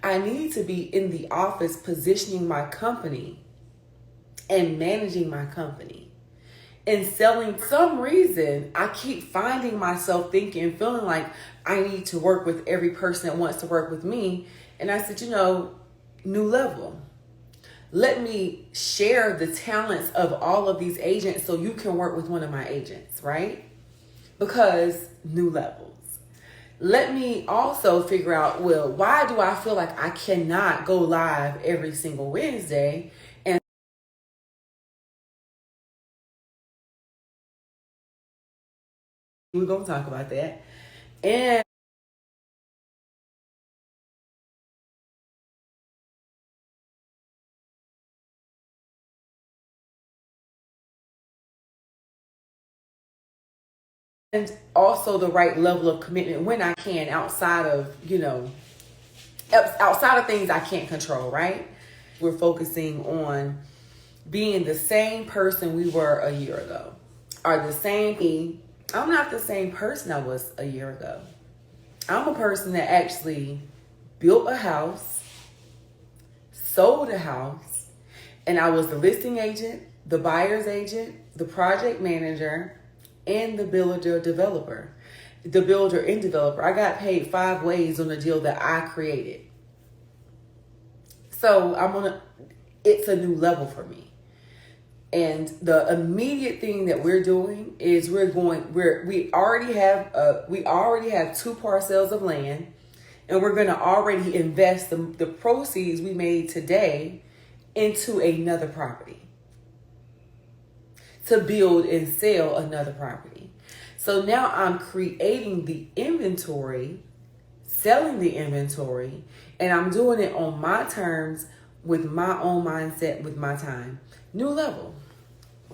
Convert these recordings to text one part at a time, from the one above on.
I need to be in the office positioning my company and managing my company and selling. For some reason, I keep finding myself thinking, feeling like I need to work with every person that wants to work with me. And I said, new level. Let me share the talents of all of these agents so you can work with one of my agents, right? Because new levels. Let me also figure out, well, why do I feel like I cannot go live every single Wednesday? And we're going to talk about that. And also the right level of commitment when I can, outside of things I can't control, right? We're focusing on being the same person we were a year ago. I'm not the same person I was a year ago. I'm a person that actually built a house, sold a house, and I was the listing agent, the buyer's agent, the project manager, and the builder and developer. I got paid 5 ways on a deal that I created. So it's a new level for me. And the immediate thing that we're doing is we already have 2 parcels of land, and we're going to already invest the proceeds we made today into another property to build and sell another property. So now I'm creating the inventory, selling the inventory, and I'm doing it on my terms with my own mindset, with my time. New level.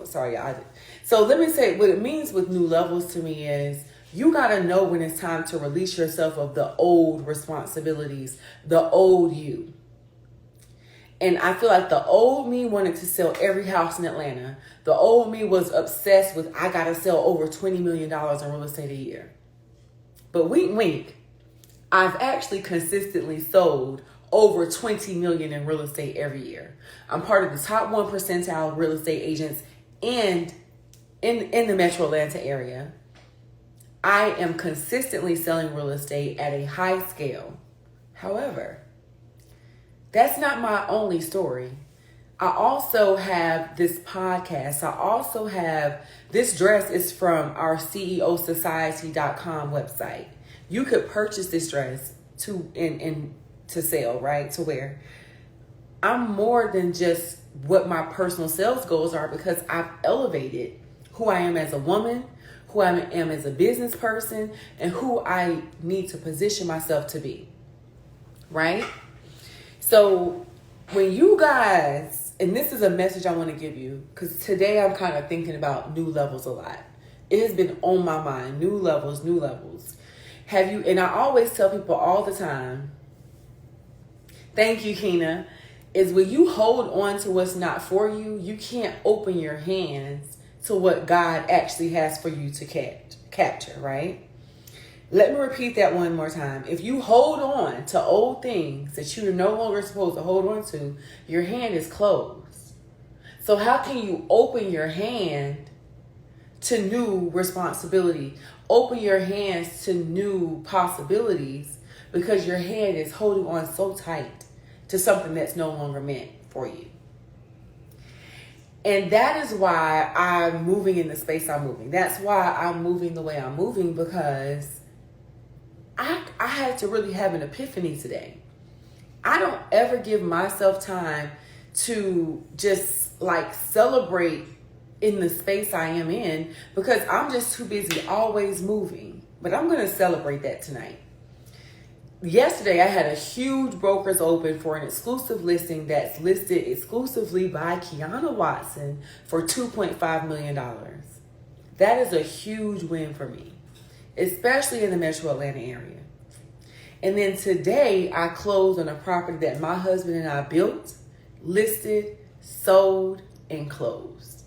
Sorry, y'all. So let me say what it means with new levels to me is you got to know when it's time to release yourself of the old responsibilities, the old you. And I feel like the old me wanted to sell every house in Atlanta. The old me was obsessed with, I got to sell over $20 million in real estate a year. But wink. I've actually consistently sold over 20 million in real estate every year. I'm part of the top 1 percentile real estate agents in the Metro Atlanta area. I am consistently selling real estate at a high scale. However, that's not my only story. I also have this podcast. I also have this dress is from our CEOsociety.com website. You could purchase this dress to sell, right? To wear. I'm more than just what my personal sales goals are, because I've elevated who I am as a woman, who I am as a business person, and who I need to position myself to be, right? So when you guys, and this is a message I want to give you, because today I'm kind of thinking about new levels a lot. It has been on my mind, new levels. And I always tell people all the time, thank you, Keena, is when you hold on to what's not for you, you can't open your hands to what God actually has for you to capture, right? Let me repeat that one more time. If you hold on to old things that you're no longer supposed to hold on to, your hand is closed. So how can you open your hand to new responsibility? Open your hands to new possibilities because your hand is holding on so tight to something that's no longer meant for you. And that is why I'm moving in the space I'm moving. That's why I'm moving the way I'm moving, because I had to really have an epiphany today. I don't ever give myself time to just like celebrate in the space I am in, because I'm just too busy always moving. But I'm going to celebrate that tonight. Yesterday, I had a huge broker's open for an exclusive listing that's listed exclusively by Quiana Watson for $2.5 million. That is a huge win for me, especially in the Metro Atlanta area. And then today, I closed on a property that my husband and I built, listed, sold, and closed.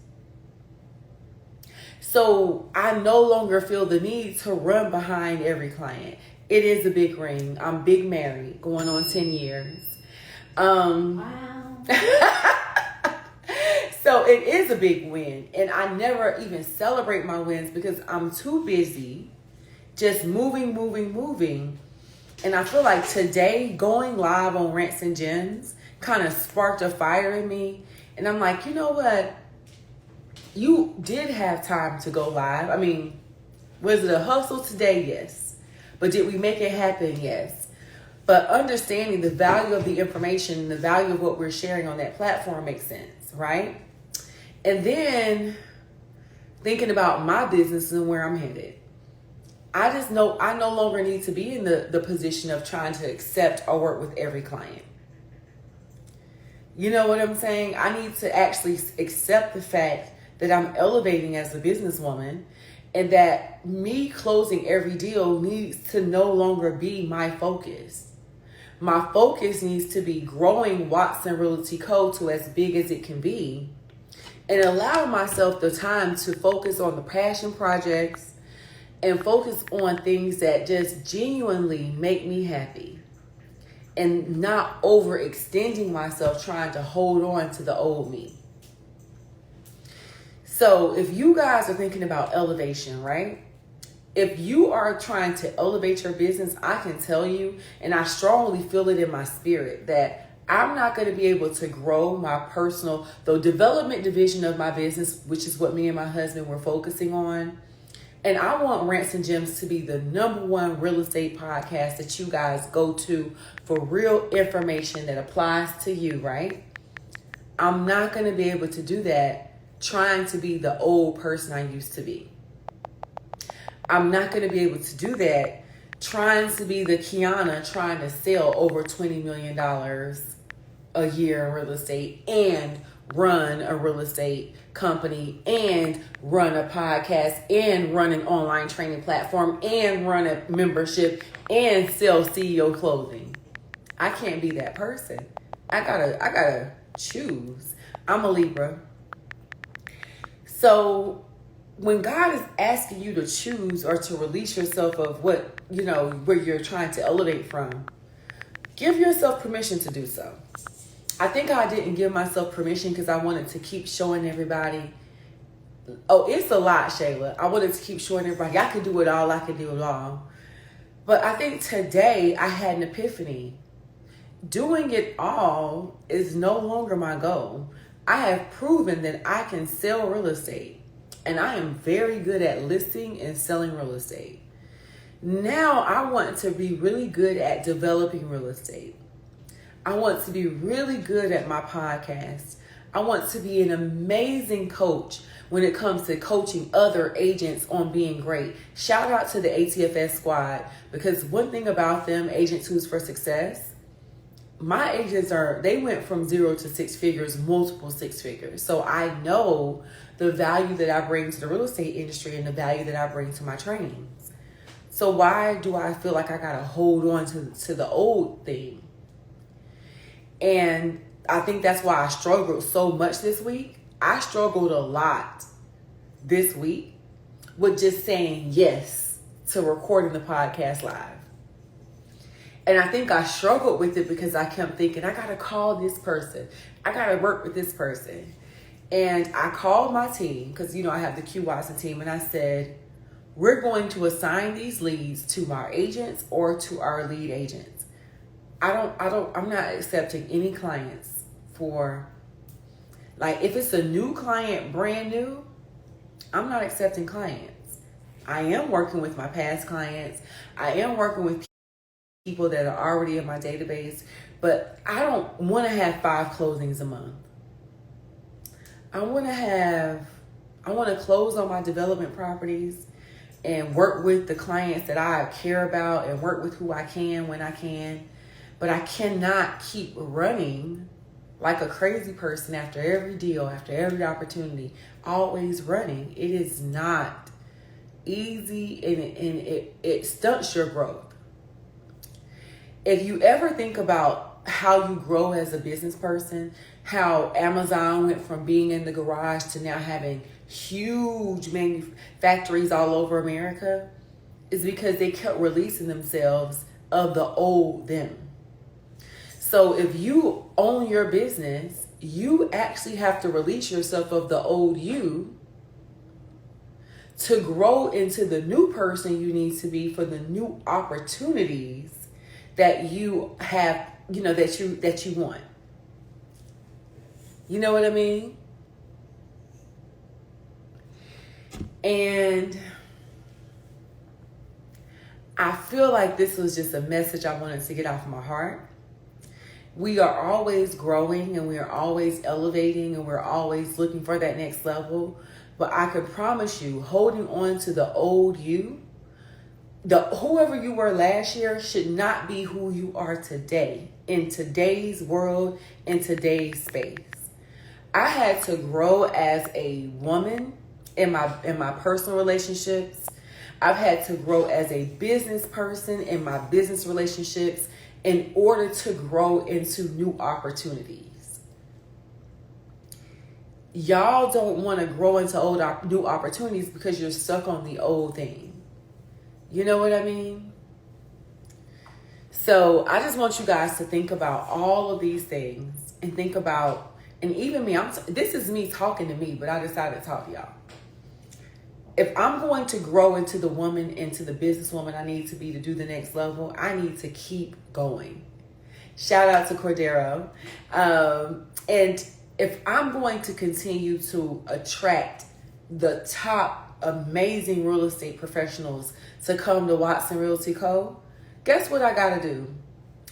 So I no longer feel the need to run behind every client. It is a big ring. I'm big married, going on 10 years. Wow. So it is a big win. And I never even celebrate my wins because I'm too busy just moving. And I feel like today going live on Rants and Gems kind of sparked a fire in me. And I'm like, you know what? You did have time to go live. I mean, was it a hustle today? Yes. But did we make it happen? Yes. But understanding the value of the information and the value of what we're sharing on that platform makes sense, right? And then thinking about my business and where I'm headed. I just know I no longer need to be in the position of trying to accept or work with every client. You know what I'm saying? I need to actually accept the fact that I'm elevating as a businesswoman and that me closing every deal needs to no longer be my focus. My focus needs to be growing Watson Realty Co. to as big as it can be and allow myself the time to focus on the passion projects and focus on things that just genuinely make me happy and not overextending myself trying to hold on to the old me. So if you guys are thinking about elevation, right? If you are trying to elevate your business, I can tell you, and I strongly feel it in my spirit, that I'm not going to be able to grow my personal, the development division of my business, which is what me and my husband were focusing on. And I want Rants and Gems to be the #1 real estate podcast that you guys go to for real information that applies to you, right? I'm not going to be able to do that trying to be the old person I used to be. I'm not going to be able to do that trying to be the Quiana trying to sell over $20 million a year in real estate and run a real estate company and run a podcast and run an online training platform and run a membership and sell CEO clothing. I can't be that person. I gotta choose. I'm a Libra. So when God is asking you to choose or to release yourself of what, where you're trying to elevate from, give yourself permission to do so. I think I didn't give myself permission because I wanted to keep showing everybody. Oh, it's a lot, Shayla. I wanted to keep showing everybody I could do it all. I could do it all. But I think today I had an epiphany. Doing it all is no longer my goal. I have proven that I can sell real estate. And I am very good at listing and selling real estate. Now I want to be really good at developing real estate. I want to be really good at my podcast. I want to be an amazing coach when it comes to coaching other agents on being great. Shout out to the ATFS squad, because one thing about them, Agent Tools for Success, my agents they went from 0 to 6 figures, multiple 6 figures. So I know the value that I bring to the real estate industry and the value that I bring to my trainings. So why do I feel like I gotta hold on to the old thing? And I think that's why I struggled so much this week. I struggled a lot this week with just saying yes to recording the podcast live. And I think I struggled with it because I kept thinking, I got to call this person. I got to work with this person. And I called my team because, I have the Q Watson team. And I said, we're going to assign these leads to our agents or to our lead agents. I'm not accepting any clients for, if it's a new client, brand new, I'm not accepting clients. I am working with my past clients. I am working with people that are already in my database, but I don't want to have 5 closings a month. I want to close on my development properties and work with the clients that I care about and work with who I can when I can. But I cannot keep running like a crazy person after every deal, after every opportunity, always running. It is not easy and it stunts your growth. If you ever think about how you grow as a business person, how Amazon went from being in the garage to now having huge factories all over America, is because they kept releasing themselves of the old them. So if you own your business, you actually have to release yourself of the old you to grow into the new person you need to be for the new opportunities that you have, that you want. You know what I mean? And I feel like this was just a message I wanted to get off my heart. We are always growing and we are always elevating and we're always looking for that next level. But I can promise you, holding on to the old you, whoever you were last year should not be who you are today, in today's world, in today's space. I had to grow as a woman in my personal relationships. I've had to grow as a business person in my business relationships in order to grow into new opportunities. Y'all don't want to grow into new opportunities because you're stuck on the old thing. You know what I mean? So I just want you guys to think about all of these things and think about, and even me, this is me talking to me, but I decided to talk to y'all. If I'm going to grow into the woman, into the businesswoman I need to be to do the next level, I need to keep going. Shout out to Cordero. And if I'm going to continue to attract the top amazing real estate professionals to come to Watson Realty Co., guess what I got to do?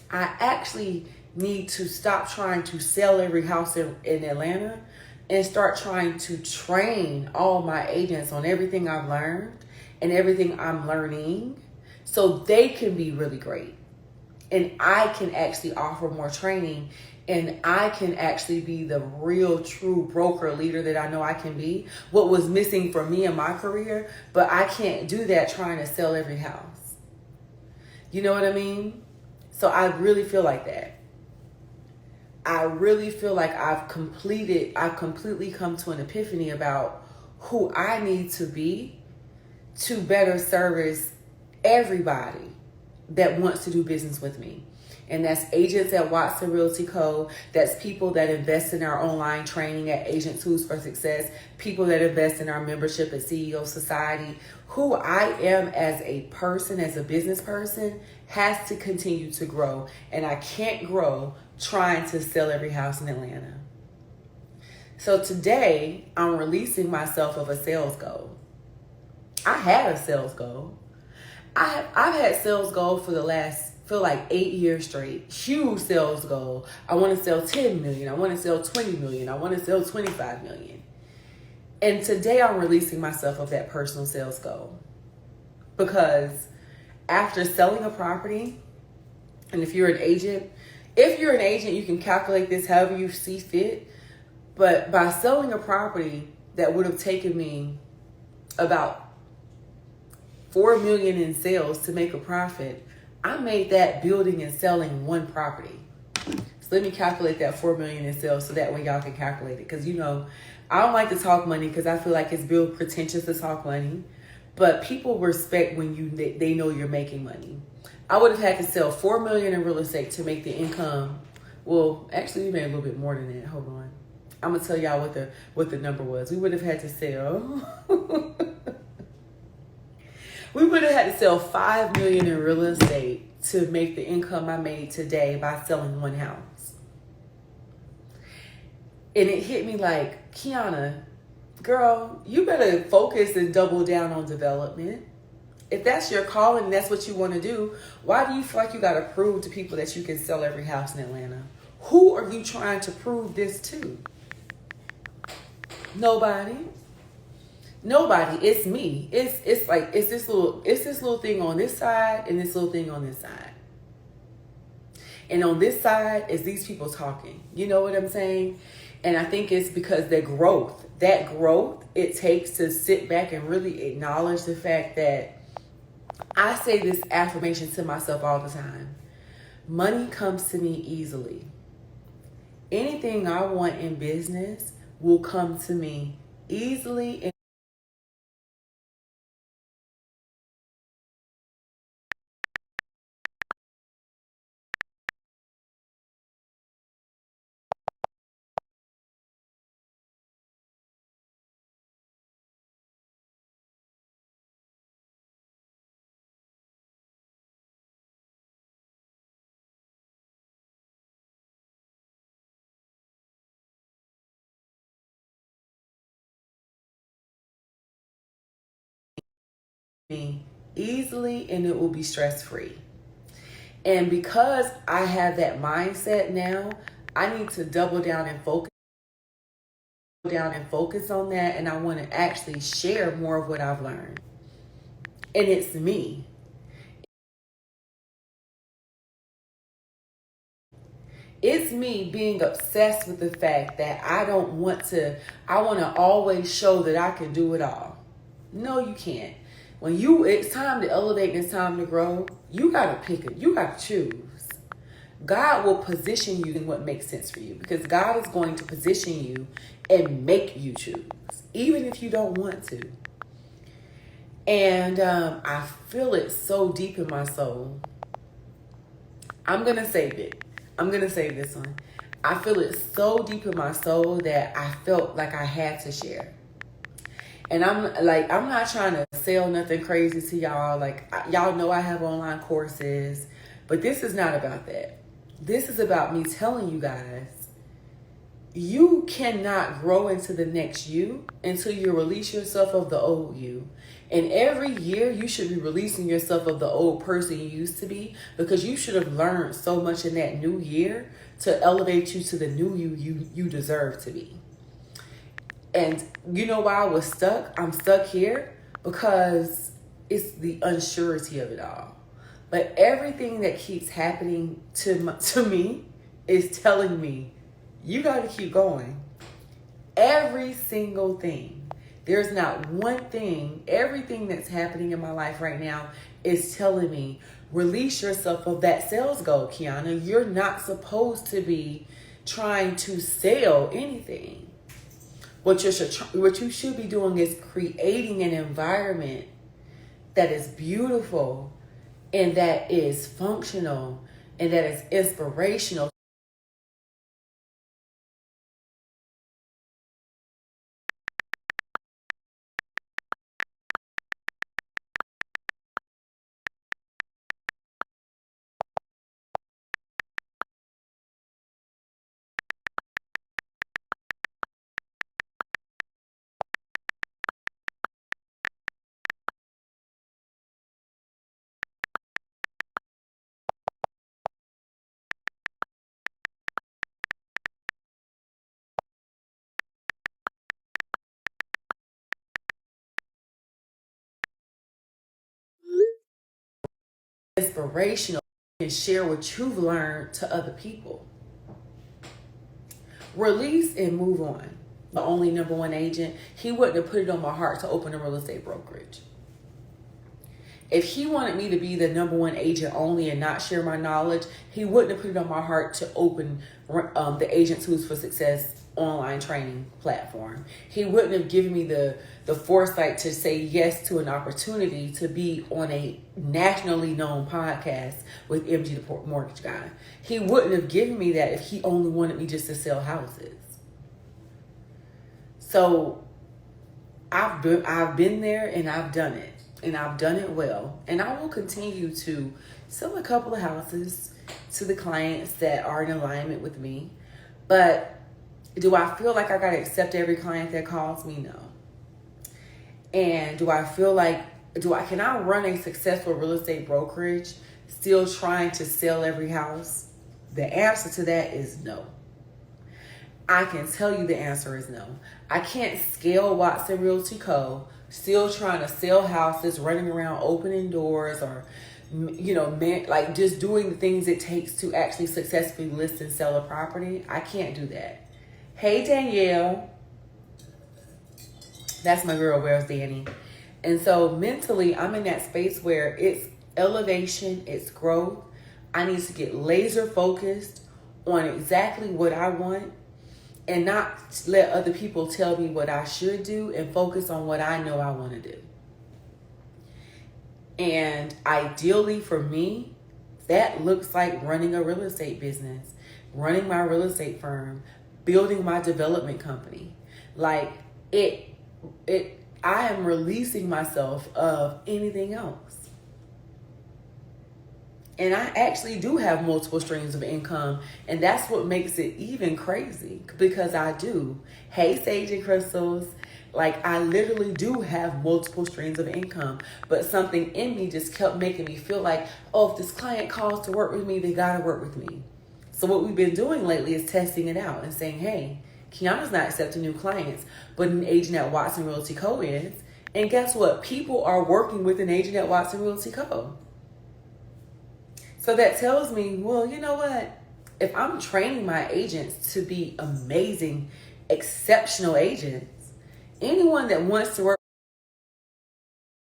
I actually need to stop trying to sell every house in Atlanta and start trying to train all my agents on everything I've learned and everything I'm learning so they can be really great. And I can actually offer more training and I can actually be the real true broker leader that I know I can be. What was missing for me in my career, but I can't do that trying to sell every house. You know what I mean? So I really feel like that. I really feel like I've completely come to an epiphany about who I need to be to better service everybody that wants to do business with me. And that's agents at Watson Realty Co. That's people that invest in our online training at Agent Tools for Success. People that invest in our membership at CEO Society. Who I am as a person, as a business person, has to continue to grow. And I can't grow trying to sell every house in Atlanta. So today, I'm releasing myself of a sales goal. I had a sales goal. I've had sales goal for the last, feel like 8 years straight. Huge sales goal. I want to sell 10 million. I want to sell 20 million. I want to sell 25 million. And today I'm releasing myself of that personal sales goal. Because after selling a property, and if you're an agent, you can calculate this however you see fit. But by selling a property that would have taken me about $4 million in sales to make a profit, I made that building and selling one property. So let me calculate that $4 million in sales so that way y'all can calculate it. Because I don't like to talk money because I feel like it's real pretentious to talk money. But people respect when they know you're making money. I would have had to sell $4 million in real estate to make the income. Well, actually, we made a little bit more than that. Hold on, I'm gonna tell y'all what the number was. We would have had to sell. We would have had to sell $5 million in real estate to make the income I made today by selling one house. And it hit me like, Quiana, girl, you better focus and double down on development. If that's your calling and that's what you want to do, why do you feel like you got to prove to people that you can sell every house in Atlanta? Who are you trying to prove this to? Nobody. It's me. It's this little thing on this side and this little thing on this side. And on this side is these people talking. You know what I'm saying? And I think it's because that growth it takes to sit back and really acknowledge the fact that I say this affirmation to myself all the time. Money comes to me easily. Anything I want in business will come to me easily. me easily and it will be stress-free. And because I have that mindset now, I need to double down and focus on that, and I want to actually share more of what I've learned. And it's me. It's me being obsessed with the fact that I want to always show that I can do it all. No, you can't. When it's time to elevate and it's time to grow, you gotta pick it. You gotta choose. God will position you in what makes sense for you, because God is going to position you and make you choose, even if you don't want to. And I feel it so deep in my soul. I'm going to save it. I'm going to save this one. I feel it so deep in my soul that I felt like I had to share. And I'm not trying to sell nothing crazy to y'all. Like, y'all know I have online courses, but this is not about that. This is about me telling you guys, you cannot grow into the next you until you release yourself of the old you. And every year you should be releasing yourself of the old person you used to be, because you should have learned so much in that new year to elevate you to the new you deserve to be. And you know why I was stuck? I'm stuck here because it's the unsurety of it all. But everything that keeps happening to me is telling me, you got to keep going. Every single thing. There's not one thing. Everything that's happening in my life right now is telling me, release yourself of that sales goal, Quiana. You're not supposed to be trying to sell anything. What you should be doing is creating an environment that is beautiful and that is functional and that is inspirational. Inspirational and share what you've learned to other people. Release and move on. The only number one agent, he wouldn't have put it on my heart to open a real estate brokerage. If he wanted me to be the number one agent only and not share my knowledge, he wouldn't have put it on my heart to open the Agent Tools for Success online training platform. He wouldn't have given me the foresight to say yes to an opportunity to be on a nationally known podcast with MG the Mortgage Guy. He wouldn't have given me that if he only wanted me just to sell houses. So I've been there and I've done it. And I've done it well. And I will continue to sell a couple of houses to the clients that are in alignment with me. But do I feel like I got to accept every client that calls me? No. And do I feel like, can I run a successful real estate brokerage still trying to sell every house? The answer to that is no. I can tell you the answer is no. I can't scale Watson Realty Co. still trying to sell houses, running around opening doors, or like just doing the things it takes to actually successfully list and sell a property. I can't do that. Hey Danielle, that's my girl. Where's Danny? And so mentally, I'm in that space where it's elevation, it's growth. I need to get laser focused on exactly what I want and not let other people tell me what I should do, and focus on what I know I want to do. And ideally for me, that looks like running a real estate business, running my real estate firm, building my development company. Like I am releasing myself of anything else. And I actually do have multiple streams of income. And that's what makes it even crazy, because I do. Hey, Sage and Crystals. Like, I literally do have multiple streams of income, but something in me just kept making me feel like, oh, if this client calls to work with me, they gotta work with me. So what we've been doing lately is testing it out and saying, hey, Quiana's not accepting new clients, but an agent at Watson Realty Co. is. And guess what? People are working with an agent at Watson Realty Co. So that tells me, well, you know what? If I'm training my agents to be amazing, exceptional agents, anyone that wants to work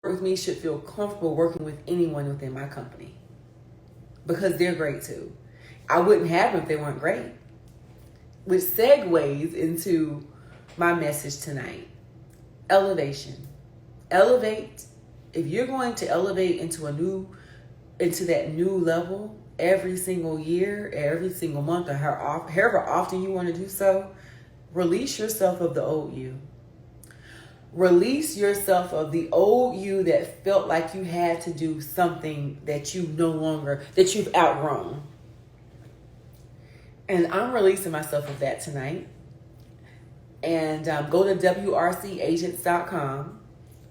with me should feel comfortable working with anyone within my company because they're great too. I wouldn't have them if they weren't great. Which segues into my message tonight. Elevation. Elevate. If you're going to elevate into that new level every single year, every single month, or however often you want to do so, release yourself of the old you. Release yourself of the old you that felt like you had to do something that you've outgrown. And I'm releasing myself of that tonight. And go to WRCagents.com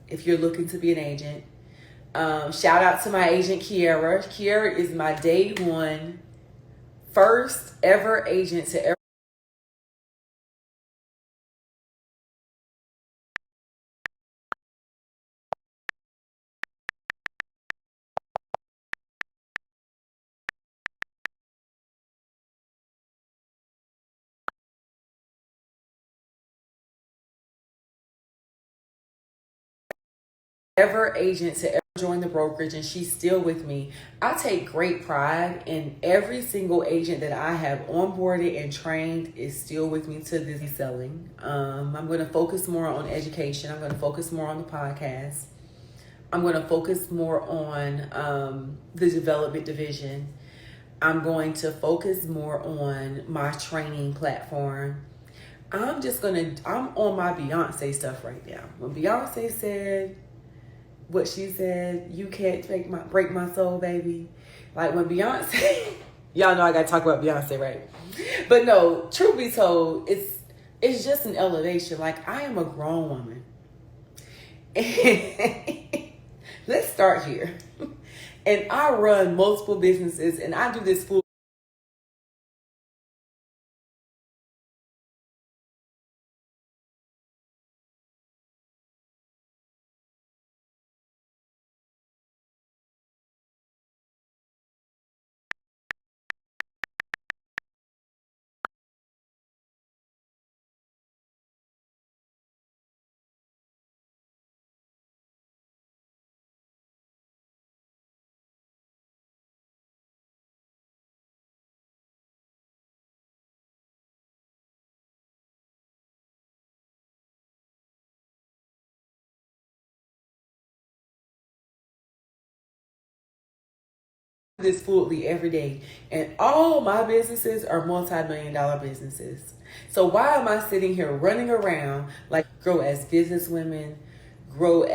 if you're looking to be an agent. Shout out to my agent, Kiara. Kiara is my day one, first ever agent to ever join the brokerage, and she's still with me. I take great pride in every single agent that I have onboarded and trained is still with me to this selling. I'm going to focus more on education. I'm going to focus more on the podcast. I'm going to focus more on the development division. I'm going to focus more on my training platform. I'm on my Beyonce stuff right now. When Beyonce said what she said, you can't break my soul, baby. Like when Beyonce, y'all know I gotta talk about Beyonce, right? But no, truth be told, it's just an elevation. Like, I am a grown woman. Let's start here. And I run multiple businesses, and I do this full this fully every day, and all my businesses are multi-million-dollar businesses. So why am I sitting here running around like grow as business women, go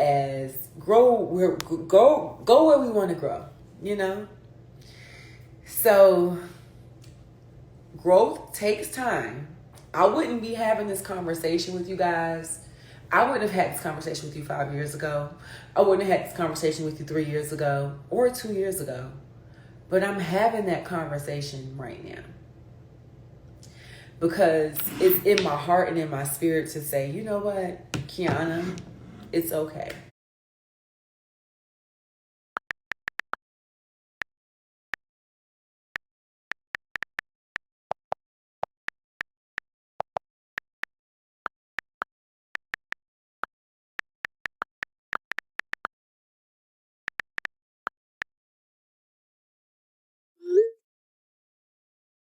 where we want to grow, you know? So growth takes time. I wouldn't be having this conversation with you guys. I wouldn't have had this conversation with you 5 years ago. I wouldn't have had this conversation with you 3 years ago or 2 years ago. But I'm having that conversation right now because it's in my heart and in my spirit to say, you know what, Quiana, it's okay.